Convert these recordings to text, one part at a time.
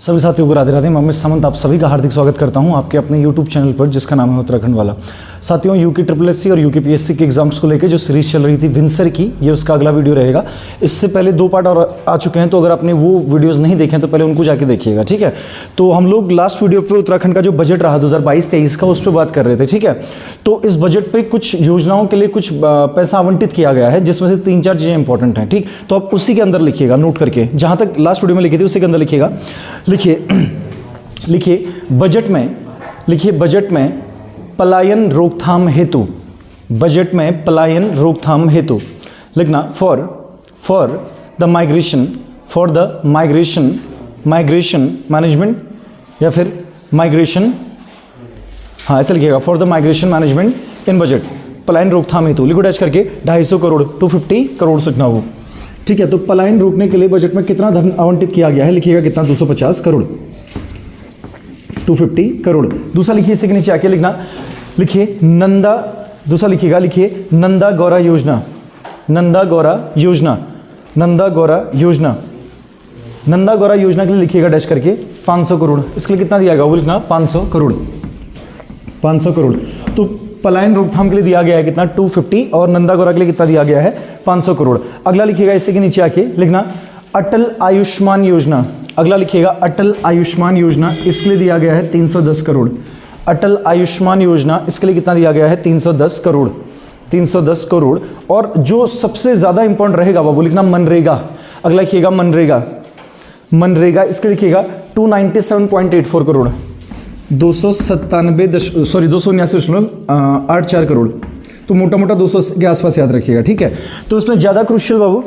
सभी साथियों को राधे राधे। मैं अमित सामंत आप सभी का हार्दिक स्वागत करता हूं आपके अपने यूट्यूब चैनल पर जिसका नाम है उत्तराखंड वाला। साथियों, यूके SSS और यूके PSC के एग्जाम्स को लेकर जो सीरीज चल रही थी विंसर की, ये उसका अगला वीडियो रहेगा। इससे पहले 2 पार्ट और आ चुके हैं, तो अगर आपने वो वीडियोज़ नहीं देखे तो पहले उनको जाके देखिएगा, ठीक है। तो हम लोग लास्ट वीडियो पर उत्तराखंड का जो बजट रहा 2022-23 का, उस पर बात कर रहे थे, ठीक है। तो इस बजट पर कुछ योजनाओं के लिए कुछ पैसा आवंटित किया गया है, जिसमें से 3-4 चीज़ें इंपॉर्टेंट हैं, ठीक। तो आप उसी के अंदर लिखिएगा, नोट करके, जहाँ तक लास्ट वीडियो में लिखी थी उसी के अंदर लिखिएगा। लिखिए बजट में पलायन रोकथाम हेतु, बजट में पलायन रोकथाम हेतु लिखना फॉर द माइग्रेशन मैनेजमेंट, या फिर माइग्रेशन, हाँ ऐसे लिखिएगा, for the migration management in budget, पलायन रोकथाम हेतु लिखो डैश करके 250 करोड़ 250 करोड़ लिखना हो, ठीक है। तो पलायन रोकने के लिए बजट में कितना धन आवंटित किया गया है, लिखिएगा कितना, 250 करोड़ 250 करोड़। दूसरा लिखिए, इसी के नीचे आके लिखना, लिखिए नंदा, दूसरा लिखिएगा, लिखिए नंदा गौरा योजना, नंदा गौरा योजना, नंदा गौरा योजना, नंदा गौरा योजना के लिए लिखिएगा डैश करके 500 करोड़। इसके लिए कितना दिया गया वो लिखना, 500 करोड़ 500 करोड़। तो पलायन रोकथाम के लिए दिया गया है कितना, 250, और नंदा गौरा के लिए कितना दिया गया है, 500 करोड़। अगला लिखिएगा, इसी के नीचे आके लिखना अटल आयुष्मान योजना, अगला लिखिएगा अटल आयुष्मान योजना, इसके लिए दिया गया है 310 करोड़। अटल आयुष्मान योजना, इसके लिए कितना दिया गया है, 310 करोड़ 310 करोड़। और जो सबसे ज़्यादा इंपॉर्टेंट रहेगा वो लिखना मनरेगा, अगला लिखिएगा मनरेगा, मनरेगा इसके लिखिएगा 297.84 करोड़ 279.84 करोड़। तो मोटा मोटा 200 के आसपास याद रखिएगा, ठीक है। तो इसमें ज़्यादा क्रूशियल बाबू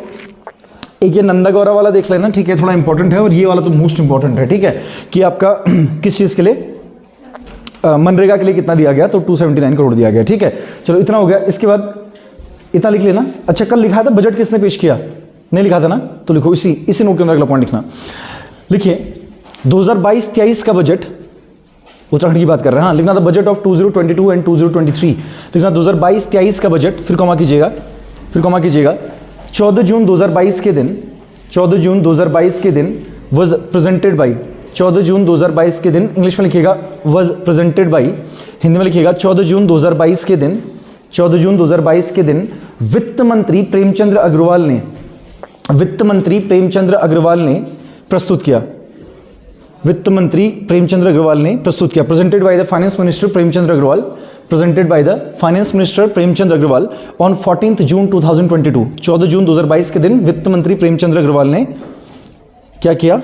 एक ये नंदा गौरा वाला देख लेना, ठीक है, थोड़ा इंपॉर्टेंट है, और ये वाला तो मोस्ट इंपॉर्टेंट है, ठीक है, कि आपका किस चीज़ के लिए, मनरेगा के लिए कितना दिया गया, तो 279 करोड़ दिया गया, ठीक है। चलो इतना हो गया। इसके बाद इतना लिख लेना। अच्छा, कल लिखा था बजट किसने पेश किया, नहीं लिखा था ना, तो लिखो इसी नोट के अंदर अगला पॉइंट लिखना। लिखिए 2022-23 का बजट, उत्तराखंड की बात कर रहे हैं, हाँ, लिखना था बजट ऑफ 2022 एंड 2023, लिखना 2022-23 का बजट, फिर कॉमा कीजिएगा, 14 जून 2022 के दिन, 14 जून 2022 के दिन वॉज प्रेजेंटेड बाई, 14 जून 2022 के दिन इंग्लिश में लिखिएगा वॉज प्रेजेंटेड बाई, हिंदी में लिखिएगा 14 जून 2022 के दिन, 14 जून 2022 के दिन वित्त मंत्री प्रेमचंद्र अग्रवाल ने, वित्त मंत्री प्रेमचंद्र अग्रवाल ने प्रस्तुत किया, वित्त मंत्री प्रेमचंद्र अग्रवाल ने प्रस्तुत किया, presented by the finance minister Premchandra Agarwal, presented by the finance minister Premchandra Agarwal on 14 जून 2022, 14 जून 2022 के दिन वित्त मंत्री प्रेमचंद्र अग्रवाल ने क्या किया,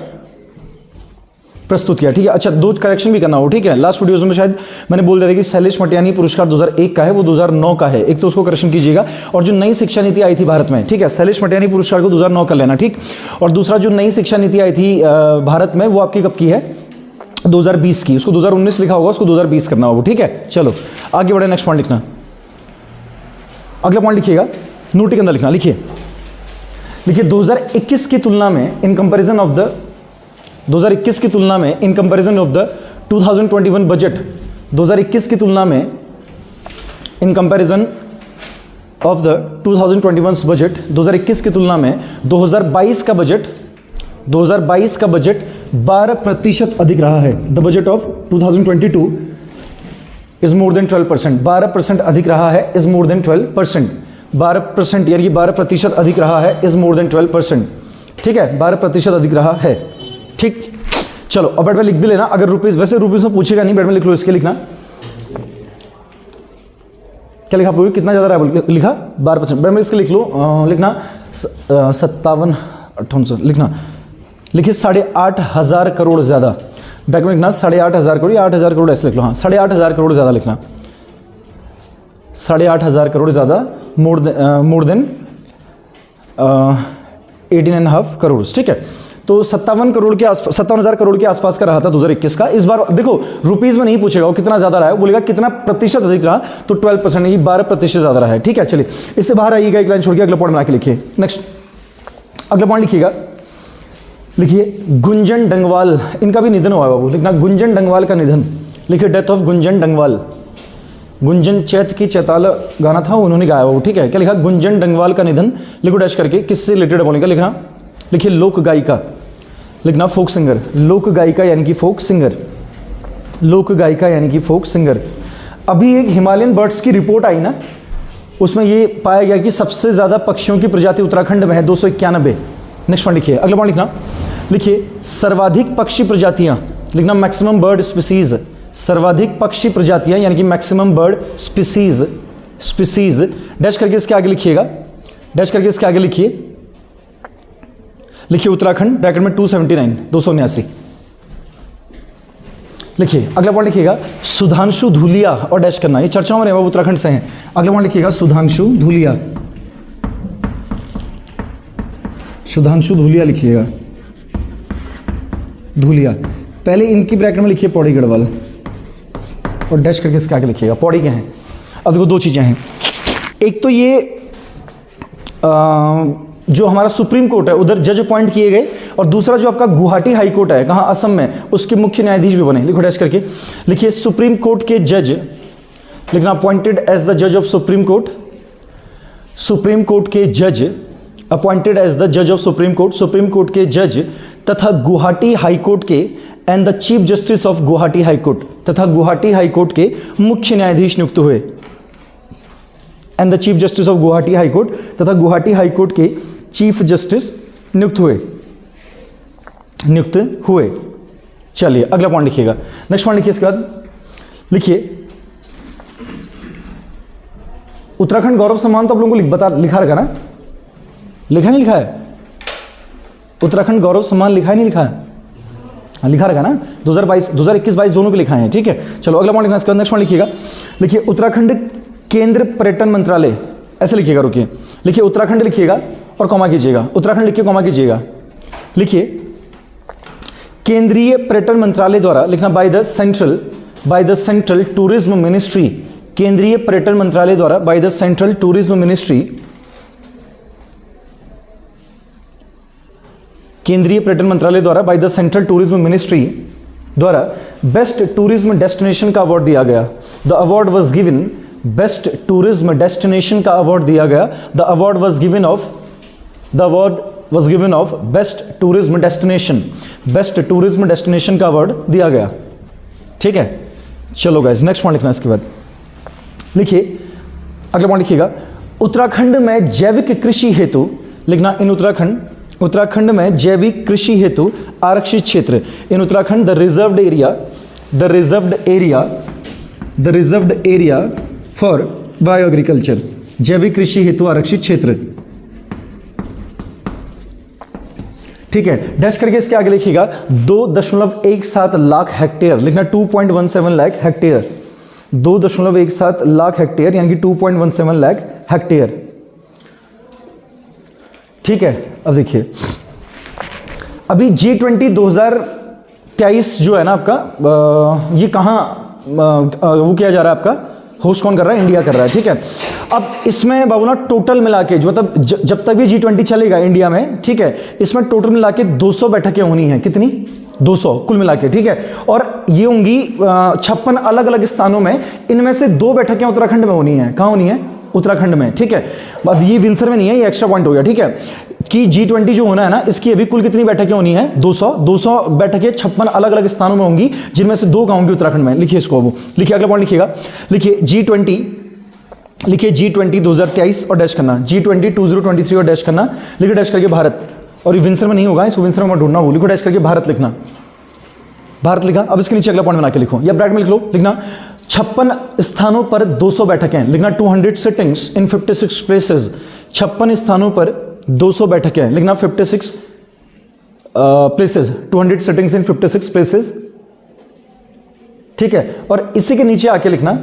प्रस्तुत किया, ठीक है। अच्छा, 2 करेक्शन भी करना हो, ठीक है। लास्ट वीडियोज में शायद मैंने बोल दिया था कि शैलेश मटियानी पुरस्कार 2001 का है, वो 2009 का है, एक तो उसको करेक्शन कीजिएगा। और जो नई शिक्षा नीति आई थी भारत में, ठीक है, शैलेश मटियानी पुरस्कार को 2009 कर लेना, ठीक। और दूसरा जो नई शिक्षा नीति आई थी भारत में, वो आपकी कब की है, 2020 की, उसको 2019 लिखा होगा, उसको 2020 करना होगा, ठीक है। चलो आगे बढ़े, नेक्स्ट पॉइंट लिखना, अगला पॉइंट लिखिएगा, नोट के अंदर लिखना, लिखिए 2021 की तुलना में इन कंपैरिजन ऑफ द 2021 की तुलना में in comparison of the 2021 budget, 2021 की तुलना में in comparison of the 2021 budget, 2021 की तुलना में 2022 का बजट, 2022 का बजट 12% अधिक रहा है। The budget of 2022 is more than 12%, 12% अधिक रहा है, इज मोर देन 12%, 12% यानी कि 12% अधिक रहा है, इज मोर देन 12%, ठीक है, 12% अधिक रहा है, ठीक। चलो अब बेड में लिख भी लेना, अगर रुपीज, वैसे रुपीज में पूछेगा नहीं, बेड में लिख लो, इसके लिखना क्या लिखा, पूरी कितना ज्यादा रहा है, लिखा 12%, बेड में इसके लिख लो, लिखना 57-58 लिखना, लिखिए 8,500 करोड़ ज्यादा, बैक में लिखना 8,500 करोड़, 8,000 करोड़ ऐसे लिख लो, हाँ 8,500 करोड़ ज्यादा लिखना, 8,500 करोड़ ज्यादा, मोर देन 18.5 करोड़, ठीक है। तो 57 करोड़ के आसपास, 57,000 करोड़ के आसपास का रहा था 2021 का। इस बार देखो रुपीज में नहीं पूछेगा वो कितना ज्यादा रहा है, बोलेगा कितना प्रतिशत अधिक रहा, तो 12% नहीं 12% ज्यादा रहा है, ठीक है। चलिए इससे बाहर आइएगा, एक लाइन छोड़ के अगला पॉइंट बना के लिखिए, नेक्स्ट अगला पॉइंट लिखिएगा, लिखिए गुंजन डंगवाल, इनका भी निधन हुआ है बाबू, लिखना गुंजन डंगवाल का निधन, लिखिए डेथ ऑफ गुंजन डंगवाल, गुंजन चैत की चैताल गाना था उन्होंने गाया बाबू, ठीक है। क्या लिखा, गुंजन डंगवाल का निधन, लिखो डैश करके, किससे रिलेटेड बोलेगा लिखना, लिखिए लोक गायिका, लिखना फोक सिंगर, लोक गायिका यानी कि फोक सिंगर, लोक गायिका यानी कि फोक सिंगर। अभी एक हिमालयन बर्ड्स की रिपोर्ट आई ना, उसमें ये पाया गया कि सबसे ज़्यादा पक्षियों की प्रजाति उत्तराखंड में है, 291। नेक्स्ट पॉइंट लिखिए, अगला पॉइंट लिखना, लिखिए सर्वाधिक पक्षी प्रजातियां, लिखना मैक्सिमम बर्ड स्पीसीज, सर्वाधिक पक्षी प्रजातियां यानी कि maximum bird species, species dash करके इसके आगे लिखिएगा, डैश करके इसके आगे लिखिए, लिखिए उत्तराखंड ब्रैकेट में 279, 279। लिखिए अगला पॉइंट लिखिएगा सुधांशु धूलिया और डैश करना, ये चर्चाओं में रहे, वो उत्तराखंड से हैं। अगला पॉइंट लिखिएगा सुधांशु धूलिया, सुधांशु धूलिया लिखिएगा, धूलिया। पहले इनकी ब्रैकेट में लिखिए पौड़ी गढ़वाल और डैश करके इसके आगे लिखिएगा पौड़ी के हैं। अब देखो दो चीज़ें हैं, एक तो ये जो हमारा सुप्रीम कोर्ट है उधर जज अपॉइंट किए गए, और दूसरा जो आपका गुवाहाटी हाई कोर्ट है कहाँ असम में, उसके मुख्य न्यायाधीश भी बने। लिखो डैश करके, लिखिए सुप्रीम कोर्ट के जज, लिखना अपॉइंटेड एज द जज of supreme court, supreme court के जज, अपॉइंटेड एज द जज of supreme court, supreme court के जज तथा गुवाहाटी हाई कोर्ट के and the chief justice of Guwahati high court, तथा गुवाहाटी हाई कोर्ट के मुख्य न्यायाधीश नियुक्त हुए, and the chief justice of Guwahati high court, तथा गुवाहाटी हाई कोर्ट के चीफ जस्टिस नियुक्त हुए, नियुक्त हुए। चलिए अगला पॉइंट लिखिएगा, नेक्स्ट पॉइंट लिखिए, इसके बाद लिखिए उत्तराखंड गौरव सम्मान, तो आप लोगों को लिखा रहेगा ना, लिखा नहीं लिखा है, उत्तराखंड गौरव सम्मान लिखा है नहीं लिखा है, हाँ लिखा रहेगा ना, 2022 2021-22 दोनों के लिखा है, ठीक है। चलो अगला पॉइंट लिखना, इसके बाद नेक्स्ट पॉइंट लिखिएगा, लिखिए उत्तराखंड केंद्र पर्यटन मंत्रालय, ऐसे लिखिएगा, रुकिए, लिखिए उत्तराखंड लिखिएगा और कॉमा कीजिएगा, उत्तराखंड लिखिए कॉमा कीजिएगा, लिखिए केंद्रीय पर्यटन मंत्रालय द्वारा, लिखना by the central tourism ministry, केंद्रीय पर्यटन मंत्रालय द्वारा by the central tourism ministry, केंद्रीय पर्यटन मंत्रालय द्वारा by the central tourism ministry द्वारा बेस्ट टूरिज्म डेस्टिनेशन का अवार्ड दिया गया। The award was given, best tourism destination का अवार्ड दिया गया। The award was given of best tourism destination, best tourism destination का अवार्ड दिया गया, ठीक है। चलो गाइस नेक्स्ट पॉइंट लिखना, इसके बाद लिखिए अगला पॉइंट लिखिएगा उत्तराखंड में जैविक कृषि हेतु, लिखना इन उत्तराखंड में जैविक कृषि हेतु आरक्षित क्षेत्र, in Uttarakhand the reserved area for bio agriculture, जैविक कृषि हेतु आरक्षित क्षेत्र, ठीक है। डैश करके इसके आगे लिखिएगा 2.17 लाख हेक्टेयर, लिखना 2.17 लाख हेक्टेयर, 2.17 लाख हेक्टेयर यानी कि 2.17 लाख हेक्टेयर, ठीक है। अब देखिए अभी G20 2023 जो है ना आपका, ये कहाँ वो किया जा रहा है, आपका होस्ट कौन कर रहा है, इंडिया कर रहा है, ठीक है। अब इसमें बाबू ना टोटल मिला के जो मतलब जब तक भी G20 चलेगा इंडिया में, ठीक है, इसमें टोटल मिला के 200 बैठकें होनी है, कितनी 200 कुल मिला के, ठीक है। और ये होंगी 56 अलग अलग स्थानों में, इनमें से 2 बैठकें उत्तराखंड में होनी है, कहाँ होनी है, उत्तराखंड में, ठीक है। बात ये विंसर में नहीं है, ये एक्स्ट्रा पॉइंट हो गया, ठीक है, कि G20 जो होना है ना, इसकी अभी कुल कितनी बैठकें होनी है, 200 बैठकें 56 अलग अलग स्थानों में होंगी, जिनमें से 2 होंगी उत्तराखंड में। लिखिए इसको, वो लिखिए अगला पॉइंट लिखिएगा, लिखिए G20 2023 और डैश करना, G20 2023 और डैश करना, लिखिए डैश करके भारत, और ये विंसर में नहीं होगा, इसको विंसर में ढूंढना हो, लिखो डैश करके भारत लिखना, भारत लिखा। अब इसके नीचे अगला पॉइंट बना के लिखो, या ब्रैकेट में लिख लो, लिखना 56 स्थानों पर 200 बैठकें, लिखना 200 सिटिंग्स इन 56 प्लेसेस, 56 स्थानों पर 200 बैठकें, लिखना 56 प्लेसेस, 200 सिटिंग्स इन 56 प्लेसेस, ठीक है। और इसी के नीचे आके लिखना,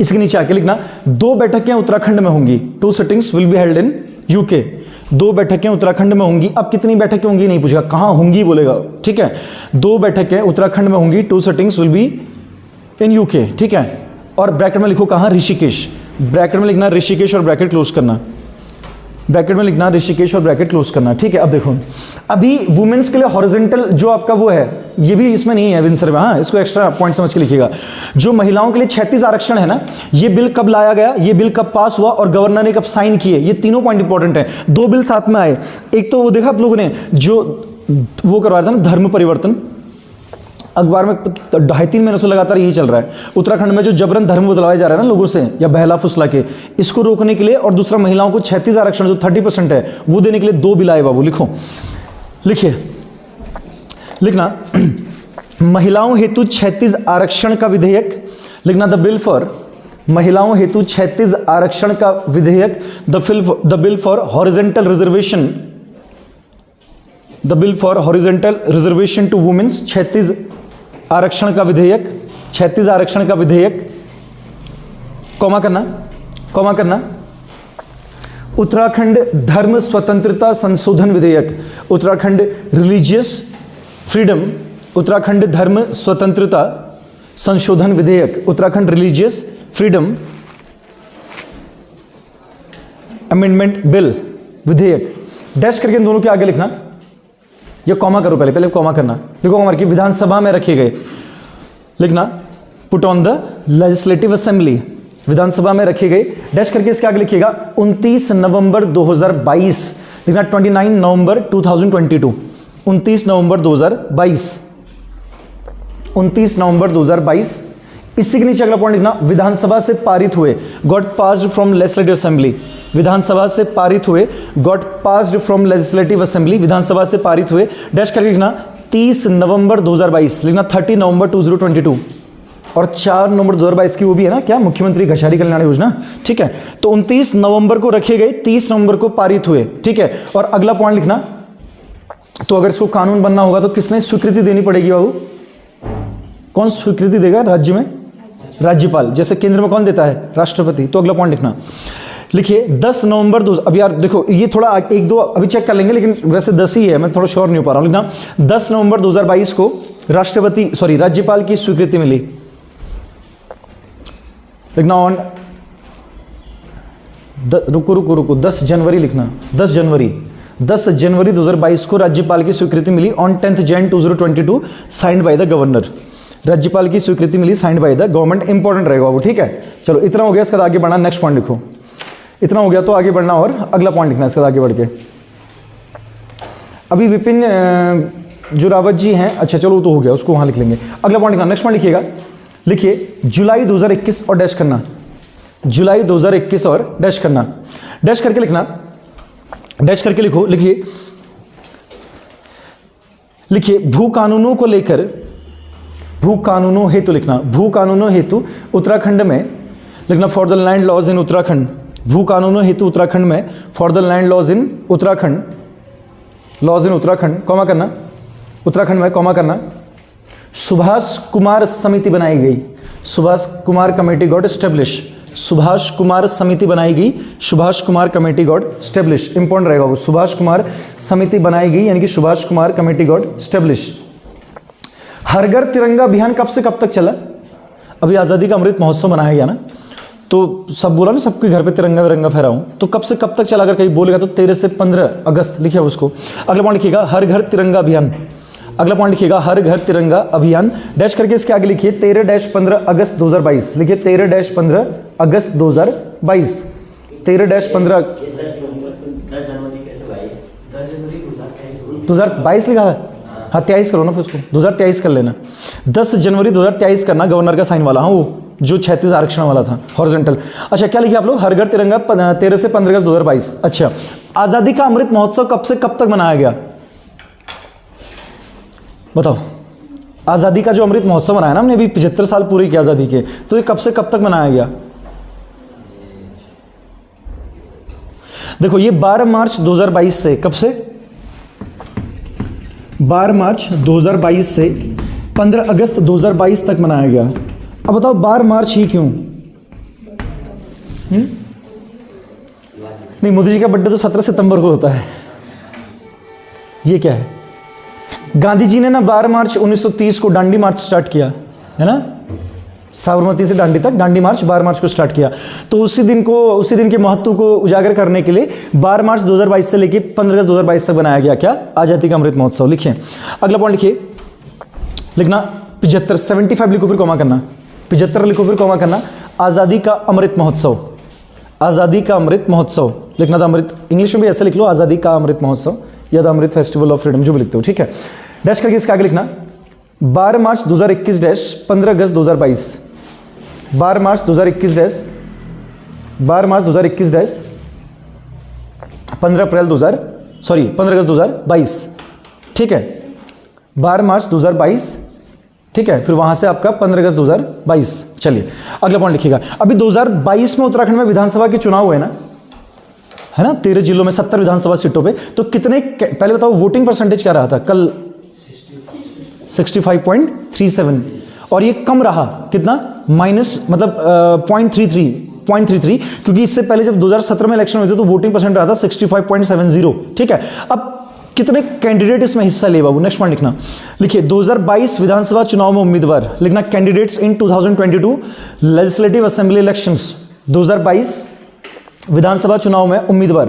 इसके नीचे आके लिखना 2 बैठकें उत्तराखंड में होंगी, 2 sittings will be held in UK, 2 बैठकें उत्तराखंड में होंगी। अब कितनी बैठकें होंगी नहीं पूछेगा, कहां होंगी बोलेगा, ठीक है। 2 बैठकें उत्तराखंड में होंगी, 2 sittings will be in UK, ठीक है। और ब्रैकेट में लिखो कहां, ऋषिकेश, ब्रैकेट में लिखना ऋषिकेश और ब्रैकेट क्लोज करना, ब्रैकेट में लिखना ऋषिकेश और ब्रैकेट क्लोज करना, ठीक है। अब देखो अभी वुमेन्स के लिए हॉरिजॉन्टल जो आपका वो है, ये भी इसमें नहीं है विंसर में, हाँ इसको एक्स्ट्रा पॉइंट समझ के लिखिएगा। जो महिलाओं के लिए 36 आरक्षण है ना, ये बिल कब लाया गया, ये बिल कब पास हुआ और गवर्नर ने कब साइन किए, ये तीनों पॉइंट इंपॉर्टेंट है। 2 बिल साथ में आए, एक तो वो देखा आप लोगों ने जो वो करवा रहा था ना धर्म परिवर्तन, अखबार में 2.5-3 महीनों से लगातार यही चल रहा है। उत्तराखंड में जो जबरन धर्म बदलवाए जा रहे हैं ना लोगों से या बहला फुसला के, इसको रोकने के लिए, और दूसरा महिलाओं को 36 आरक्षण जो 30% है वो देने के लिए 2 बिल आए बाबू। लिखो, लिखिए, लिखना महिलाओं हेतु 36 आरक्षण का विधेयक, लिखना द बिल फॉर, महिलाओं हेतु 36 आरक्षण का विधेयक, the bill for horizontal reservation, the bill for horizontal reservation to womens, 36 आरक्षण का विधेयक, 36 आरक्षण का विधेयक, कॉमा करना, कॉमा करना, उत्तराखंड धर्म स्वतंत्रता संशोधन विधेयक, उत्तराखंड रिलीजियस फ्रीडम, उत्तराखंड धर्म स्वतंत्रता संशोधन विधेयक, Uttarakhand religious freedom amendment bill विधेयक, डैश करके इन दोनों के आगे लिखना, ये कॉमा करो, पहले कॉमा करना, लिखो कॉमा की विधानसभा में रखे गए, लिखना put on the legislative assembly, Vidhan Sabha में रखे गए, डैश करके इसके आगे लिखिएगा 29 नवंबर 2022, लिखना 29 नवंबर 2022, 29 नवंबर 2022, 29 नवंबर 2022। इसी के नीचे अगला पॉइंट लिखना विधानसभा से पारित हुए, got passed from legislative assembly, Vidhan Sabha से पारित हुए, got passed from legislative assembly, Vidhan Sabha से पारित हुए, डैश करके लिखना 30 नवंबर 2022, लिखना 30 नवंबर 2022, और 4 नवंबर 2022 की वो भी है ना क्या, मुख्यमंत्री घषारी कल्याण योजना, ठीक है। तो 29 नवंबर को रखे गए, 30 नवंबर को पारित हुए, ठीक है। और अगला पॉइंट लिखना, तो अगर इसको कानून बनना होगा तो किसने स्वीकृति देनी पड़ेगी बाबू, कौन स्वीकृति देगा राज्य में, राज्यपाल, जैसे केंद्र में कौन देता है, राष्ट्रपति। तो अगला पॉइंट लिखना, लिखिए 10 नवंबर 2, अब यार देखो ये थोड़ा 1-2 अभी चेक कर लेंगे, लेकिन वैसे 10 ही है, मैं थोड़ा श्योर नहीं हो पा रहा हूं, लिखना 10 नवंबर 2022 को राज्यपाल की स्वीकृति मिली, लिखना ऑन रुको 10 जनवरी लिखना, 10 जनवरी 2022 को राज्यपाल की स्वीकृति मिली, on 10th Jan 2022 signed by the governor, राज्यपाल की स्वीकृति मिली signed by the government, important रहेगा वो, ठीक है। चलो इतना हो गया, इसका आगे बढ़ना, नेक्स्ट पॉइंट लिखो, इतना हो गया तो आगे बढ़ना और अगला पॉइंट लिखना इसका आगे बढ़ के। अभी विपिन जो रावत जी हैं, अच्छा चलो तो हो गया, उसको वहां लिख लेंगे, अगला पॉइंट लिखना, नेक्स्ट पॉइंट लिखिएगा, लिखिए जुलाई 2021 और डैश करना, जुलाई 2021 और डैश करना, डैश करके लिखना, डैश करके लिखो, लिखिए भू कानूनों को लेकर, भू कानूनों हेतु लिखना, भू कानूनों हेतु उत्तराखंड में, लिखना for the land laws in Uttarakhand, भू कानूनों हेतु उत्तराखंड में, for the land laws in Uttarakhand, laws in Uttarakhand, comma करना, उत्तराखंड में कॉमा करना, सुभाष कुमार समिति बनाई गई, Subhash Kumar committee got establish, Subhash Kumar समिति बनाई गई, Subhash Kumar committee got establish, important रहेगा वो, सुभाष कुमार समिति बनाई गई, यानी कि Subhash Kumar committee got establish. हर घर तिरंगा अभियान कब से कब तक चला, अभी आज़ादी का अमृत महोत्सव मनाया गया ना, तो सब बोला ना सबके घर पे तिरंगा विरंगा फहराऊं, तो कब से कब तक चला, अगर कहीं बोलेगा तो 13 से 15 अगस्त लिखिए उसको। अगला पॉइंट लिखिएगा हर घर तिरंगा अभियान, अगला पॉइंट लिखिएगा हर घर तिरंगा अभियान, डैश करके इसके आगे लिखिए 13-15 अगस्त 2022, लिखिए 13-15 अगस्त 2022, 13-15 2022 लिखा है, हाँ 23 करो ना फिर उसको, 2023 कर लेना, 10 जनवरी 2023 करना, गवर्नर का साइन वाला, हाँ वो जो 36 आरक्षण वाला था हॉरिजॉन्टल। अच्छा क्या लिखिए आप लोग, हर घर तिरंगा 13 से 15 अगस्त 2022। अच्छा आज़ादी का अमृत महोत्सव कब से कब तक मनाया गया, बताओ। आज़ादी का जो अमृत महोत्सव मनाया ना हमने, अभी 75 साल पूरे किए आज़ादी के, तो ये कब से कब तक मनाया गया, देखो ये 12 मार्च 2022 से, कब से 12 मार्च 2022 से 15 अगस्त 2022 तक मनाया गया। अब बताओ 12 मार्च ही क्यों, नहीं मोदी जी का बर्थडे तो 17 सितंबर को होता है, ये क्या है, गांधी जी ने ना 12 मार्च 1930 को दांडी मार्च स्टार्ट किया है ना, साबरमती से दांडी तक दांडी मार्च 12 मार्च को स्टार्ट किया, तो उसी दिन के महत्व को उजागर करने के लिए 12 मार्च 2022 से लेकर 15 अगस्त 2022 तक बनाया गया क्या, आज़ादी का अमृत महोत्सव। लिखिए अगला पॉइंट लिखिए, लिखना 75 75 लिखो फिर कॉमा करना, 75 लिखो फिर कॉमा करना, आज़ादी का अमृत महोत्सव, आज़ादी का अमृत महोत्सव लिखना था, अमृत इंग्लिश में भी ऐसे लिख लो, आज़ादी का अमृत महोत्सव, या the Amrit festival of freedom, जो भी लिखते हो, ठीक है। डैश करके इसके आगे लिखना 12 मार्च 2021 डैश 15 अगस्त 2022, 12 मार्च 2021 डैश 12 मार्च 2021 डैश 15 अगस्त 2022, ठीक है, 12 मार्च 2022, ठीक है, फिर वहां से आपका 15 अगस्त 2022। चलिए अगला पॉइंट लिखिएगा। अभी 2022 में उत्तराखंड में विधानसभा के चुनाव हुए ना, है ना, 13 जिलों में 70 विधानसभा सीटों पे, तो कितने, पहले बताओ वोटिंग परसेंटेज क्या रहा था कल? 65.37, और ये कम रहा कितना, माइनस मतलब 0.33, क्योंकि इससे पहले जब 2017 में इलेक्शन हुए थे तो वोटिंग परसेंट रहा था 65.70, ठीक है। अब कितने कैंडिडेट इसमें हिस्सा ले बाबू, नेक्स्ट पॉइंट लिखना, लिखिए 2022 विधानसभा चुनाव में उम्मीदवार, लिखना candidates in 2022 legislative assembly elections, 2022 विधानसभा चुनाव में उम्मीदवार,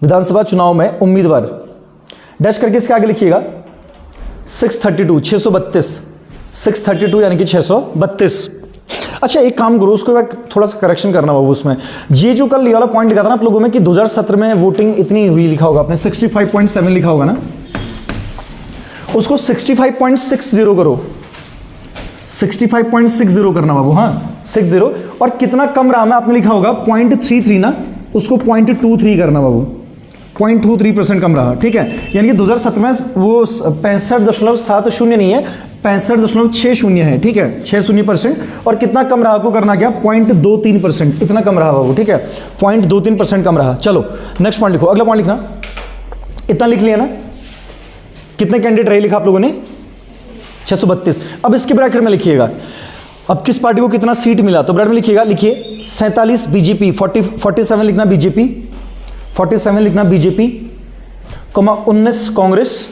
विधानसभा चुनाव में उम्मीदवार, डैश करके इसके आगे लिखिएगा 632 यानी कि 632। अच्छा एक काम करो, उसको थोड़ा सा करेक्शन करना बाबू उसमें, ये जो कल ये वाला पॉइंट लिखा था ना आप लोगों में कि 2017 में वोटिंग इतनी हुई, लिखा होगा आपने 65.7 लिखा होगा ना, उसको 65.60 करो, 65.60 करना बाबू, हाँ 60, और कितना कम रहा ना आपने लिखा होगा 0.33 ना, उसको 0.23 करना बाबू, 0.23% कम रहा, ठीक है। यानी कि 2017 में वो 65.70 नहीं है, 65.60 है, ठीक है, 60%, और कितना कम रहा को करना क्या, 0.23%, इतना कम रहा बाबू, ठीक है, 0.23% कम रहा। चलो नेक्स्ट पॉइंट लिखो, अगला पॉइंट लिखना, इतना लिख लिया ना, कितने कैंडिडेट रहे लिखा आप लोगों ने, 632। अब इसके ब्रैकेट में लिखिएगा अब किस पार्टी को कितना सीट मिला, तो ब्रैकेट में लिखिएगा, लिखिए 47 बीजेपी, 47 लिखना बीजेपी, 47 लिखना बीजेपी, 19 कांग्रेस,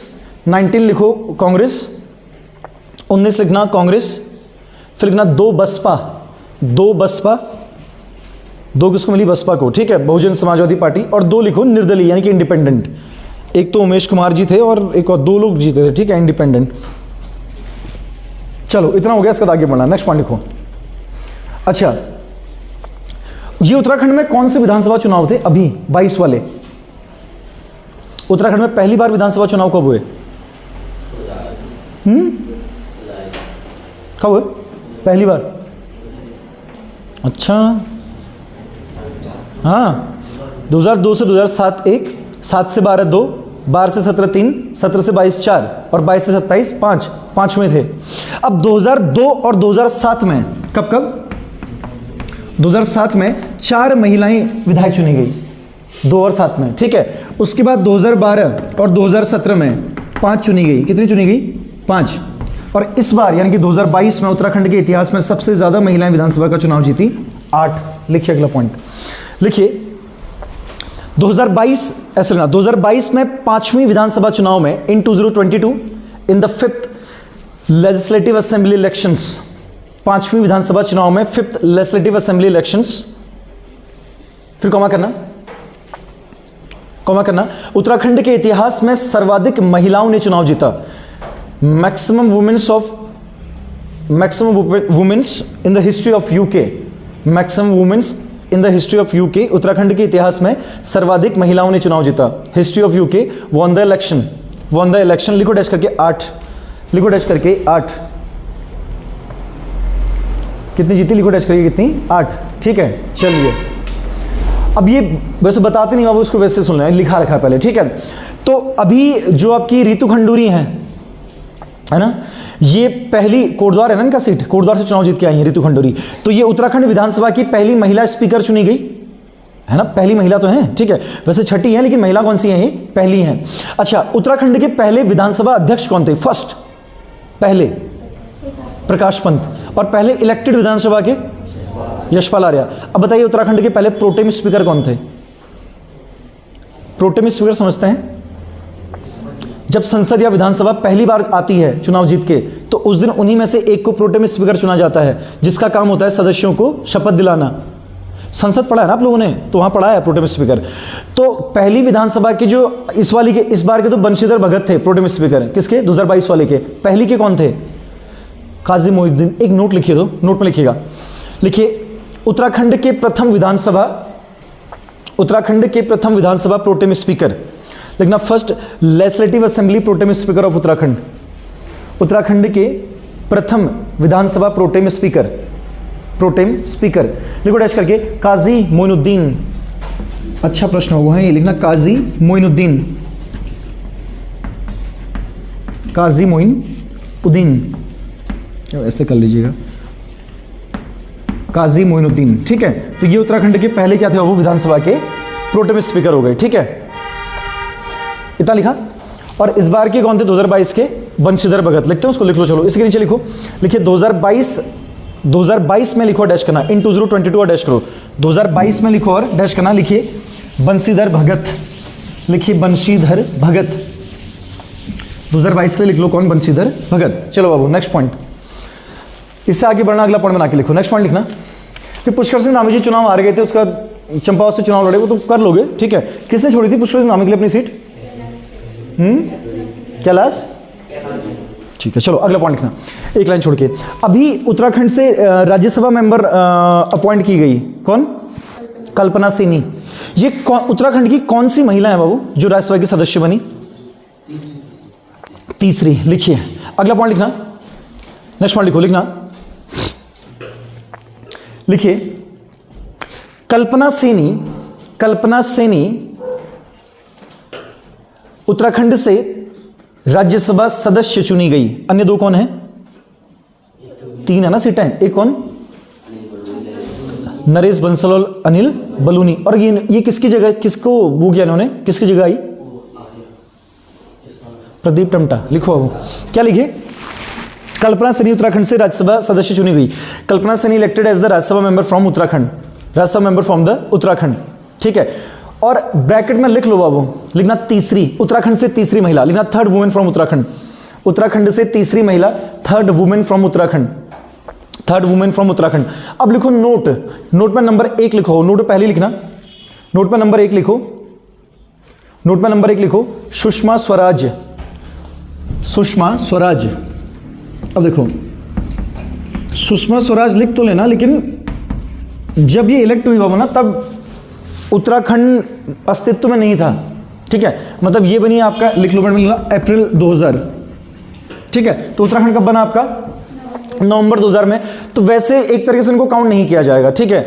19 लिखो कांग्रेस, 19 लिखना कांग्रेस, फिर लिखना 2 बसपा, 2 किसको मिली, बसपा को, ठीक है, बहुजन समाजवादी पार्टी, और 2 लिखो निर्दलीय यानी कि इंडिपेंडेंट, एक तो उमेश कुमार जी थे और एक और 2 लोग जीते थे, ठीक है, इंडिपेंडेंट। चलो इतना हो गया, इसका आगे बढ़ना, नेक्स्ट पॉइंट लिखो। अच्छा ये उत्तराखंड में कौन से विधानसभा चुनाव थे अभी 22 वाले, उत्तराखंड में पहली बार विधानसभा चुनाव कब हुए, कब हुए पहली बार? अच्छा हाँ, 2002 से 2007 1, 7 से 12 2, 12 से 17 3, 17 से 22 4, और 22 से 27 5, 5 में थे। अब 2002 और 2007 में कब 2007 में 4 महिलाएं विधायक चुनी गई, 2 और 7 में, ठीक है। उसके बाद 2012 और 2017 में 5 चुनी गई, कितनी चुनी गई, 5, और इस बार यानी कि 2022 में उत्तराखंड के इतिहास में सबसे ज्यादा महिलाएं विधानसभा का चुनाव जीती, 8। लिखिए अगला पॉइंट, लिखिए 2022 ऐसे ना, 2022 में 5वीं विधानसभा चुनाव में in 2022 in the 5th legislative assembly elections, 5वीं विधानसभा चुनाव में 5th लेजिस्लेटिव असेंबली इलेक्शंस, फिर कॉमा करना, उत्तराखंड के इतिहास में सर्वाधिक महिलाओं ने चुनाव जीता, maximum womens in the history of UK, maximum womens in the history of UK, Uttarakhand के इतिहास में सर्वाधिक महिलाओं ने चुनाव जीता, history of UK, won the election, लिखो डैश करके 8, लिखो डैश करके 8, कितनी जीती, लिखो डैश करके कितनी, 8, ठीक है। चलिए अब ये वैसे बताते नहीं बाबू, उसको वैसे सुन लें, लिखा रखा है पहले, ठीक है। तो अभी जो आपकी रितु खंडूरी है ना, ये पहली कोटद्वार है ना इनका सीट, कोटद्वार से चुनाव जीत के आई है रितु खंडूरी, तो ये उत्तराखंड विधानसभा की पहली महिला स्पीकर चुनी गई है ना, पहली महिला तो है, ठीक है, वैसे छठी है लेकिन महिला कौन सी है, ये पहली है। अच्छा उत्तराखंड के पहले विधानसभा अध्यक्ष कौन थे, फर्स्ट पहले प्रकाश पंत, और पहले इलेक्टेड विधानसभा के यशपाल आर्या। अब बताइए उत्तराखंड के पहले प्रोटेम स्पीकर कौन थे, प्रोटेम स्पीकर समझते हैं, जब संसद या विधानसभा पहली बार आती है चुनाव जीत के, तो उस दिन उन्हीं में से एक को प्रोटेम स्पीकर चुना जाता है, जिसका काम होता है सदस्यों को शपथ दिलाना। संसद पढ़ा है ना आप लोगों ने, तो वहां पढ़ा है प्रोटेम स्पीकर। तो पहली विधानसभा की जो इस बार के तो बंशीधर भगत थे प्रोटेम स्पीकर, किसके, 2022 वाले के। पहली के कौन थे, काजी मोइनुद्दीन। एक नोट लिखिए, तो नोट में लिखिएगा, लिखिए उत्तराखंड के प्रथम विधानसभा प्रोटेम स्पीकर, लिखना first legislative assembly pro tem speaker of Uttarakhand, Uttarakhand के प्रथम विधानसभा प्रोटेम स्पीकर, प्रोटेम स्पीकर लिखो डैश करके काजी मोइनुद्दीन। अच्छा प्रश्न होगा है ये, लिखना काजी मोइनुद्दीन, काजी मोइनुद्दीन, ऐसे कर लीजिएगा, काजी मोइनुद्दीन। ठीक है, तो ये उत्तराखंड के पहले क्या थे वो विधानसभा के प्रोटेम स्पीकर हो गए। ठीक है, इतना लिखा। और इस बार के कौन थे 2022 के? बंशीधर भगत। लिखते हैं उसको, लिख लो। चलो इसके नीचे लिखो, लिखिए 2022 में लिखो डैश करना, इन 2022 और डैश करो, 2022 में लिखो और डैश करना, लिखिए बंशीधर भगत, लिखिए बंशीधर भगत, 2022 के लिए लिख लो कौन? बंशीधर भगत। चलो बाबू नेक्स्ट पॉइंट, इससे आगे बढ़ना, अगला पॉइंट बना के लिखो। नेक्स्ट पॉइंट लिखना कि पुष्कर सिंह धामी जी चुनाव हार गए थे, उसका चंपावत से चुनाव लड़े, वो तो कर लोगे। ठीक है, किसने छोड़ी थी पुष्कर सिंह धामी के लिए अपनी सीट? कैलाश। ठीक है, चलो अगला पॉइंट लिखना, एक लाइन छोड़ के। अभी उत्तराखंड से राज्यसभा मेंबर अपॉइंट की गई, कौन? कल्पना सेनी। ये उत्तराखंड की कौन सी महिला है बाबू जो राज्यसभा की सदस्य बनी? तीसरी। लिखिए अगला पॉइंट लिखना, नेक्स्ट पॉइंट लिखो, लिखना लिखिए कल्पना सेनी, कल्पना सेनी उत्तराखंड से राज्यसभा सदस्य चुनी गई। अन्य दो कौन है? तीन है ना सीटें, एक कौन? नरेश बंसल और अनिल बलूनी। और ये किसकी जगह, किसको वो किया इन्होंने, किसकी जगह आई? प्रदीप टमटा। लिखो अब क्या लिखे? कल्पना सैनी उत्तराखंड से राज्यसभा सदस्य चुनी गई। Kalpana Saini elected as the Rajya Sabha member from Uttarakhand, Rajya Sabha member from the Uttarakhand. ठीक है, और ब्रैकेट में लिख लो बाबू, लिखना तीसरी, उत्तराखंड से तीसरी महिला, लिखना third women from Uttarakhand, Uttarakhand से तीसरी महिला, third women from Uttarakhand, third women from Uttarakhand. अब लिखो नोट, नोट में नंबर 1 लिखो, नोट पहले लिखना, नोट में नंबर 1 लिखो, नोट में नंबर 1 लिखो सुषमा स्वराज, सुषमा स्वराज। अब देखो सुषमा स्वराज लिख तो लेना, लेकिन जब ये इलेक्ट हुई बाबू ना, तब उत्तराखंड अस्तित्व में नहीं था। ठीक है, मतलब ये बनी आपका, लिख लो मैंने अप्रैल 2000। ठीक है, तो उत्तराखंड कब बना आपका? नवंबर 2000 में। तो वैसे एक तरीके से इनको काउंट नहीं किया जाएगा। ठीक है,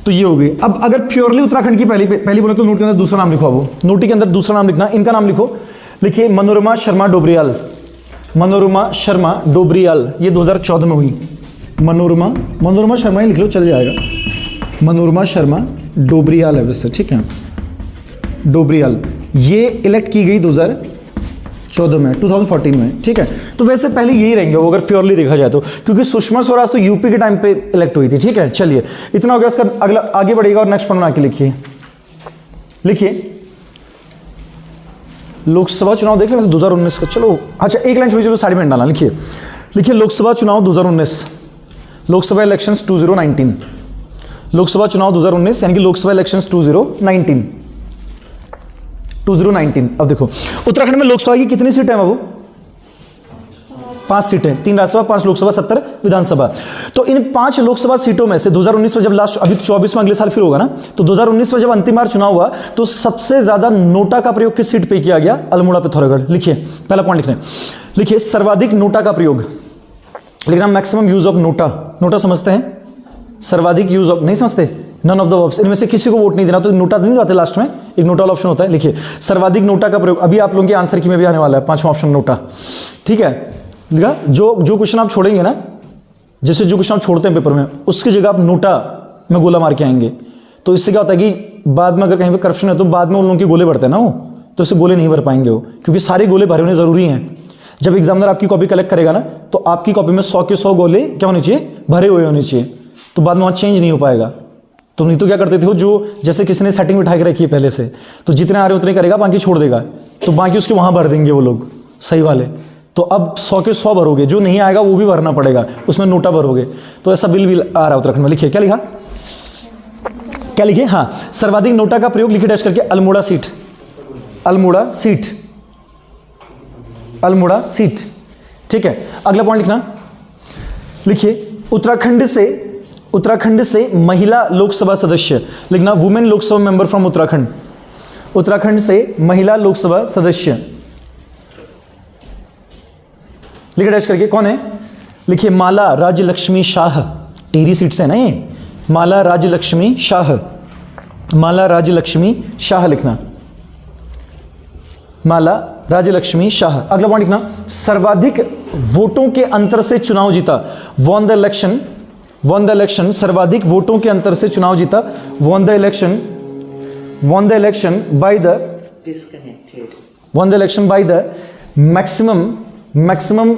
तो ये हो गई। अब अगर प्योरली उत्तराखंड की पहली बोले तो नोट के अंदर दूसरा नाम लिखो, अब नोटी के अंदर दूसरा नाम लिखना, इनका नाम लिखो, लिखिए मनोरमा शर्मा डोबरियाल, मनोरमा शर्मा डोबरियाल। ये 2014 में हुई। मनोरमा शर्मा ही लिख लो, चल जाएगा। मनोरमा शर्मा डोबरियाल है वैसे। ठीक है, डोबरियाल ये इलेक्ट की गई 2014 में, 2014 में। ठीक है, तो वैसे पहले यही रहेंगे वो, अगर प्योरली देखा जाए तो, क्योंकि सुषमा स्वराज तो यूपी के टाइम पे इलेक्ट हुई थी। ठीक है, चलिए इतना हो गया। इसका अगला आगे बढ़ेगा और नेक्स्ट पॉइंट बना के लिखिए, लिखिए लोकसभा चुनाव देख लें 2019 का। चलो अच्छा एक लाइन छोड़ी, चलो साइड में डालना। लिखिए, लिखिए लोकसभा चुनाव 2019, लोकसभा इलेक्शंस 2019, लोकसभा चुनाव 2019 यानी कि लोकसभा इलेक्शंस 2019। अब देखो उत्तराखंड में लोकसभा की कितनी सीटें हैं बाबू? 5 सीटें, 3 राज्यसभा, 5 लोकसभा, 70 विधानसभा। तो इन 5 लोकसभा सीटों में से 2019 में जब लास्ट, अभी 24 में अगले साल फिर होगा ना, तो 2019 में जब अंतिम बार चुनाव हुआ तो सबसे ज्यादा नोटा का प्रयोग किस सीट पे किया गया? अल्मोड़ा पिथौरागढ़। लिखिए पहला पॉइंट लिखना, लिखिए सर्वाधिक नोटा का प्रयोग, लिखना maximum use of NOTA. NOTA समझते हैं? सर्वाधिक यूज ऑफ नहीं समझते? नन ऑफ द ऑप्शन, इनमें से किसी को वोट नहीं देना, तो नोटा नहीं आते लास्ट में, एक नोटा वाला ऑप्शन होता है। लिखिए सर्वाधिक नोटा का प्रयोग। अभी आप लोगों के आंसर की में भी आने वाला है 5वां ऑप्शन नोटा। ठीक है, लिखा जो क्वेश्चन आप छोड़ेंगे ना, जैसे जो क्वेश्चन आप छोड़ते हैं पेपर में, उसकी जगह आप नोटा में गोला मार के आएंगे। तो इससे क्या होता है कि बाद में अगर कहीं पर करप्शन है तो बाद में उन लोगों के गोले भरते हैं ना वो, तो इससे गोले नहीं भर पाएंगे वो, क्योंकि सारे गोले भरे होने जरूरी हैं। जब एग्जामिनर आपकी कॉपी कलेक्ट करेगा ना, तो आपकी कॉपी में 100 के 100 गोले क्या होने चाहिए? भरे हुए होने चाहिए, तो बाद में वहाँ चेंज नहीं हो पाएगा। तो नहीं तो क्या करते थे वो, जो जैसे किसी ने सेटिंग बिठा के रखी है पहले से, तो जितने आ रहे उतने करेगा, बाकी छोड़ देगा, तो बाकी उसके वहाँ भर देंगे वो लोग सही वाले। तो अब 100 के 100 भरोगे, जो नहीं आएगा वो भी भरना पड़ेगा, उसमें नोटा भरोगे। तो ऐसा बिल आ रहा है उत्तराखंड में। लिखिए क्या लिखा, क्या लिखिए? हाँ, सर्वाधिक नोटा का प्रयोग लिखिए डैश करके Almora seat, Almora seat, Almora seat. ठीक है, अगला पॉइंट लिखना, लिखिए उत्तराखंड से महिला लोकसभा सदस्य, लिखना women Lok Sabha member from Uttarakhand, Uttarakhand से महिला लोकसभा सदस्य, लिखिए डैश करके, कौन है? लिखिए माला राज्यलक्ष्मी शाह, टिहरी सीट से है ना ये, माला राज्यलक्ष्मी शाह, माला राज्यलक्ष्मी शाह लिखना, माला राज्यलक्ष्मी शाह। अगला पॉइंट लिखना, सर्वाधिक वोटों के अंतर से चुनाव जीता, von the election, von the election, सर्वाधिक वोटों के अंतर से चुनाव जीता, von the election, von the election by the, von the election by the maximum, maximum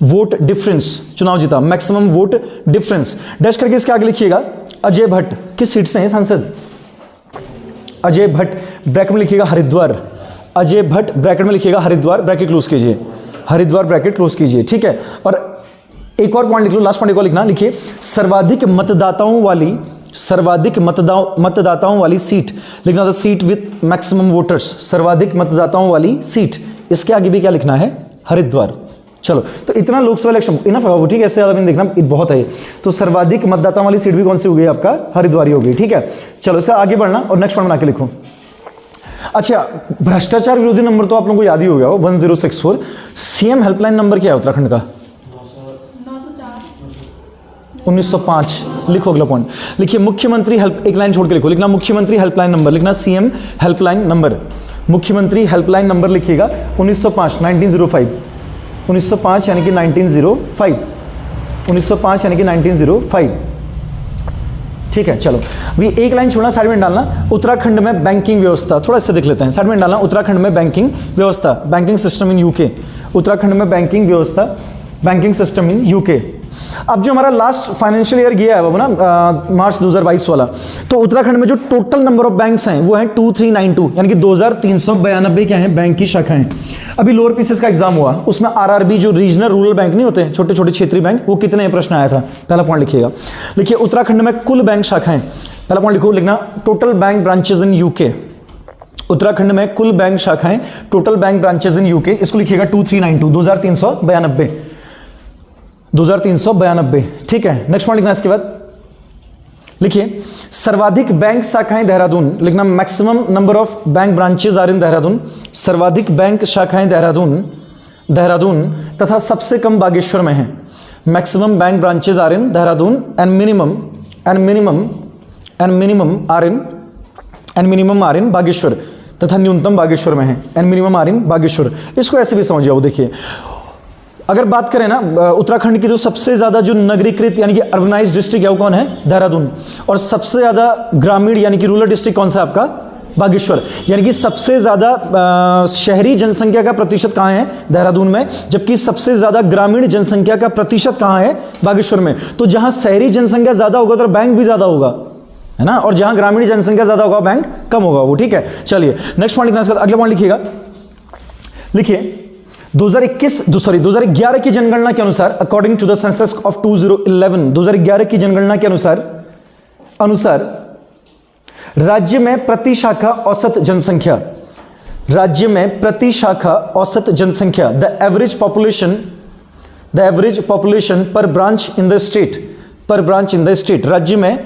vote difference, चुनाव जीता, मैक्सिमम वोट डिफरेंस। डैश करके इसके आगे लिखिएगा अजय भट्ट, किस सीट से हैं सांसद? अजय भट्ट, ब्रैकेट में लिखिएगा हरिद्वार, अजय भट्ट ब्रैकेट में लिखिएगा हरिद्वार, ब्रैकेट क्लोज कीजिए, हरिद्वार ब्रैकेट क्लोज कीजिए, ठीक है। और एक और पॉइंट लिख लो, लास्ट पॉइंट को लिखना, लिखिए सर्वाधिक मतदाताओं वाली, सर्वाधिक मतदाताओं वाली सीट लिखना था, सीट विथ मैक्सिमम वोटर्स, सर्वाधिक मतदाताओं वाली सीट, इसके आगे भी क्या लिखना है? हरिद्वार। चलो, तो इतना लोकसभा इलेक्शन इनफ है, ठीक है, इससे ज्यादा भी देखना बहुत है। तो सर्वाधिक मतदाताओं वाली सीट भी कौन सी हो गई आपका? हरिद्वार हो गई, ठीक है। चलो इसका आगे बढ़ना और नेक्स्ट पॉइंट बना के लिखो। अच्छा, भ्रष्टाचार विरोधी नंबर तो आप लोगों को याद ही हो गया हो, 1064। सीएम हेल्पलाइन नंबर क्या है उत्तराखंड का? 1905। लिखो अगला पॉइंट, लिखिए मुख्यमंत्री हेल्प, एक लाइन छोड़ के लिखो, लिखना मुख्यमंत्री हेल्पलाइन नंबर, लिखना सीएम हेल्पलाइन नंबर, मुख्यमंत्री हेल्पलाइन नंबर लिखिएगा 1905, 1905, 1905 यानी कि 1905, 1905 यानी कि 1905, ठीक है। चलो अभी एक लाइन छोड़ना, साइड में डालना उत्तराखंड में बैंकिंग व्यवस्था, थोड़ा इससे देख लेते हैं, साइड में डालना उत्तराखंड में बैंकिंग व्यवस्था, banking system in UK, Uttarakhand में बैंकिंग व्यवस्था, बैंकिंग सिस्टम इन यूके। अब जो हमारा लास्ट फाइनेंशियल ईयर गया है वो ना मार्च 2022 वाला, तो उत्तराखंड में जो टोटल नंबर ऑफ बैंक्स हैं वो हैं 2392, यानी कि 2392 क्या हैं बैंक की शाखाएं। अभी लोअर पीसीएस का एग्जाम हुआ, उसमें आरआरबी जो रीजनल रूरल बैंक नहीं होते, छोटे छोटे क्षेत्रीय बैंक, वो कितने प्रश्न आया था, पहला पॉइंट लिखिएगा। लिखिए उत्तराखंड में कुल बैंक शाखाएं, पहला पॉइंट लिखो, लिखना total bank branches in UK, Uttarakhand में कुल बैंक शाखाएं, total bank branches in UK, इसको लिखिएगा 2392, 2392, 2392, ठीक है। नेक्स्ट पॉइंट लिखना इसके बाद, लिखिए सर्वाधिक बैंक शाखाएं देहरादून, लिखना maximum number of bank branches are in Dehradun, सर्वाधिक बैंक शाखाएं देहरादून तथा सबसे कम बागेश्वर में है, maximum bank branches are in Dehradun and minimum are in Bageshwar, तथा न्यूनतम बागेश्वर में है, and minimum are in Bageshwar. इसको ऐसे भी समझिए, वो देखिए अगर बात करें ना उत्तराखंड की, जो सबसे ज्यादा जो नगरीकृत यानी कि अर्बनाइज्ड डिस्ट्रिक्ट है वो कौन है? देहरादून। और सबसे ज्यादा ग्रामीण यानी कि रूरल डिस्ट्रिक्ट कौन सा आपका? बागेश्वर। यानी कि सबसे ज्यादा शहरी जनसंख्या का प्रतिशत कहां है? देहरादून में, जबकि सबसे ज्यादा ग्रामीण जनसंख्या का प्रतिशत कहां है? बागेश्वर में। तो जहां शहरी जनसंख्या ज्यादा होगा तो बैंक भी ज्यादा होगा, है ना, और जहां ग्रामीण जनसंख्या ज्यादा होगा बैंक कम होगा वो, ठीक है। चलिए नेक्स्ट पॉइंट लिखना, अगला पॉइंट लिखिएगा, लिखिए 2011 की जनगणना के अनुसार, according to the census of 2011, 2011 की जनगणना के अनुसार राज्य में प्रति शाखा औसत जनसंख्या, राज्य में प्रति शाखा औसत जनसंख्या, द एवरेज पॉपुलेशन पर ब्रांच इन द स्टेट, राज्य में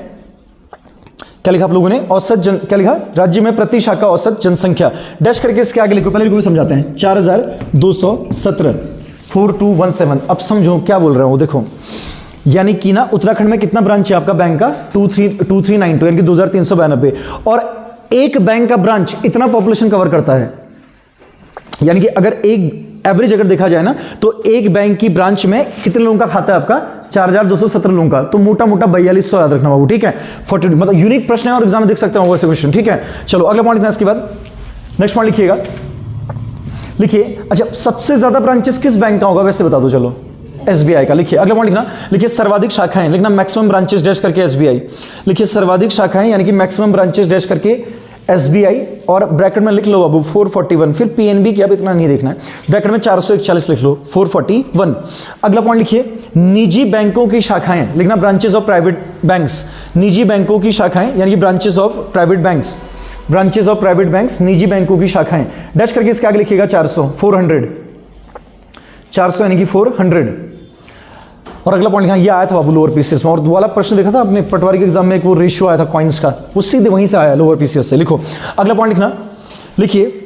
क्या लिखा आप लोगों ने? औसत क्या लिखा? राज्य में प्रति शाखा औसत जनसंख्या, डैश करके इसके आगे लिखो, पहले लिखो समझाते हैं, 4217, 4217। अब समझो क्या बोल रहा हूं, देखो यानी कि ना उत्तराखंड में कितना ब्रांच है आपका बैंक का? 2392, यानी कि 2392, और एक बैंक का ब्रांच इतना पॉपुलेशन कवर करता है। यानी कि अगर एक एवरेज अगर देखा जाए ना, तो एक बैंक की ब्रांच में कितने लोगों का खाता है आपका? 4217 लोगों का। तो मोटा मोटा 4200 याद रखना बाबू, ठीक है। 40, मतलब यूनिक प्रश्न है और एग्जाम में देख सकते हो वैसे क्वेश्चन, ठीक है। चलो अगला पॉइंट लिखना, इसके बाद नेक्स्ट पॉइंट लिखिएगा, लिखिए अच्छा सबसे ज्यादा ब्रांचेस किस बैंक का होगा वैसे बता दो, चलो एसबीआई का। लिखिए अगला पॉइंट लिखना, लिखिए सर्वाधिक शाखाएं, लिखना मैक्सिमम ब्रांचेस डैश करके एसबीआई, लिखिए सर्वाधिक शाखाएं यानी कि मैक्सिमम ब्रांचेस डैश करके एसबीआई, और ब्रैकेट में लिख लो बाबू 441, फिर पीएनबी की अब इतना नहीं देखना है, ब्रैकेट में 441 लिख लो, 441। अगला पॉइंट लिखिए निजी बैंकों की शाखाएं, लिखना ब्रांचेस ऑफ प्राइवेट बैंक्स, निजी बैंकों की शाखाएं यानी कि branches of private banks, branches of private banks, निजी बैंकों की शाखाएं, डैश करके इसके आगे लिखिएगा 400, 400 यानी कि 400। और अगला पॉइंट लिखा, ये आया था बाबू लोअर पीसीएस में, और वाला प्रश्न देखा था आपने पटवारी के एग्जाम में, एक वो रेशियो आया था कॉइन्स का, वो सीधे वहीं से आया लोअर पीसीएस से। लिखो अगला पॉइंट लिखना, लिखिए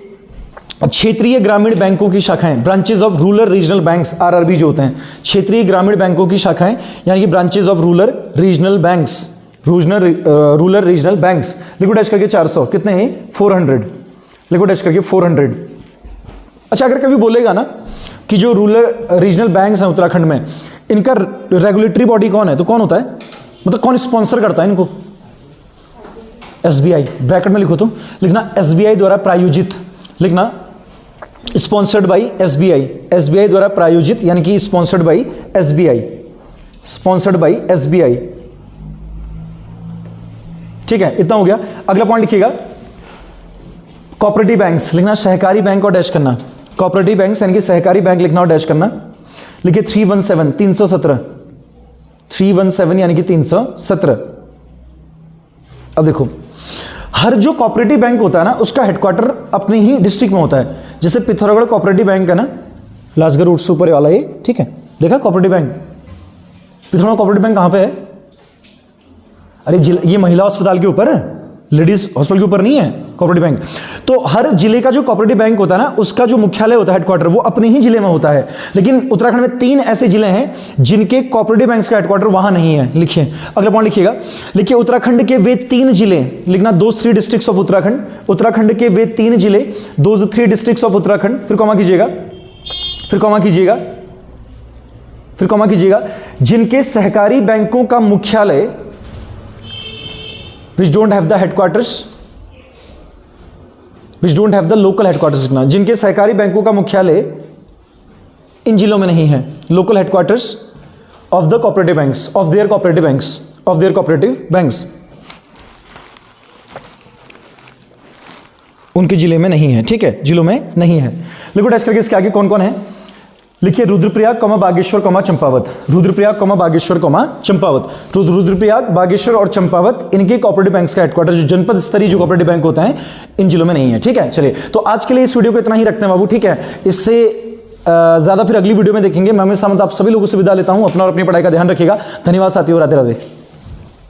क्षेत्रीय ग्रामीण बैंकों की शाखाएं, branches of rural regional banks, RRB जो होते हैं, क्षेत्रीय ग्रामीण बैंकों की शाखाएं यानी कि branches of rural regional banks, rural regional banks. लिखो डैश करके 400, कितने हैं 400, लिखो डैश करके 400। अच्छा अगर कभी बोलेगा ना कि जो रूरल रीजनल बैंक्स हैं उत्तराखंड में, इनका रेगुलेटरी बॉडी कौन है, तो कौन होता है, मतलब कौन स्पॉन्सर करता है इनको, एसबीआई, ब्रैकेट में लिखो तो लिखना एसबीआई द्वारा प्रायोजित, लिखना स्पॉन्सर्ड बाई एसबीआई, एसबीआई द्वारा प्रायोजित यानी कि sponsored by SBI, sponsored by SBI. ठीक है, इतना हो गया। अगला पॉइंट लिखिएगा कोऑपरेटिव बैंक्स, लिखना सहकारी बैंक और डैश करना, कोऑपरेटिव बैंक्स यानी कि सहकारी बैंक लिखना और डैश करना। लिखिए 317, 317, 317 यानी कि 317। अब देखो हर जो कोऑपरेटिव बैंक होता है ना उसका हेडक्वार्टर अपने ही डिस्ट्रिक्ट में होता है। जैसे पिथौरागढ़ कोऑपरेटिव बैंक है ना, लासगढ़ रूट से ऊपर वाला ये, ठीक है, देखा cooperative bank, Pithoragarh cooperative bank कहां पे है, अरे ये महिला अस्पताल के ऊपर है, लेडीज हॉस्पिटल के ऊपर नहीं है कोऑपरेटिव बैंक। तो हर जिले का जो कोऑपरेटिव बैंक होता है ना उसका जो मुख्यालय होता है, हेडक्वार्टर, वो अपने ही जिले में होता है। लेकिन उत्तराखंड में 3 ऐसे जिले हैं जिनके कोऑपरेटिव बैंक्स का हेडक्वार्टर वहां नहीं है। लिखिए अगला पॉइंट लिखिएगा, लिखिए उत्तराखंड के वे 3 जिले, लिखना those 3 districts of Uttarakhand, Uttarakhand के वे 3 जिले, दोज 3 डिस्ट्रिक्ट्स ऑफ उत्तराखंड, फिर कॉमा कीजिएगा, फिर कॉमा कीजिएगा, फिर कॉमा कीजिएगा, जिनके सहकारी बैंकों का मुख्यालय which don't have the headquarters, which don't have the local headquarters, लिखना जिनके सहकारी बैंकों का मुख्यालय इन जिलों में नहीं है, local headquarters of the cooperative banks, of their cooperative banks, of their cooperative banks, उनके जिले में नहीं है। ठीक है, जिलों में नहीं है। लिखो टेस्ट करके इसके आगे कौन कौन है, लिखिए रुद्रप्रयाग, बागेश्वर, चंपावत, रुद्रप्रयाग, बागेश्वर, चंपावत, रुद्रप्रयाग, बागेश्वर और चंपावत इनके कोऑपरेटिव बैंक्स का हेडक्वार्टर, जो जनपद स्तरीय जो कोऑपरेटिव बैंक होते हैं इन जिलों में नहीं है। ठीक है, चलिए तो आज के लिए इस वीडियो को इतना ही रखते हैं बाबू। ठीक है, इससे ज्यादा फिर अगली वीडियो में देखेंगे। मैं सामंत आप सभी लोगों से विदा लेता हूं। अपना और अपनी पढ़ाई का ध्यान रखिएगा। धन्यवाद साथियों, राधे राधे।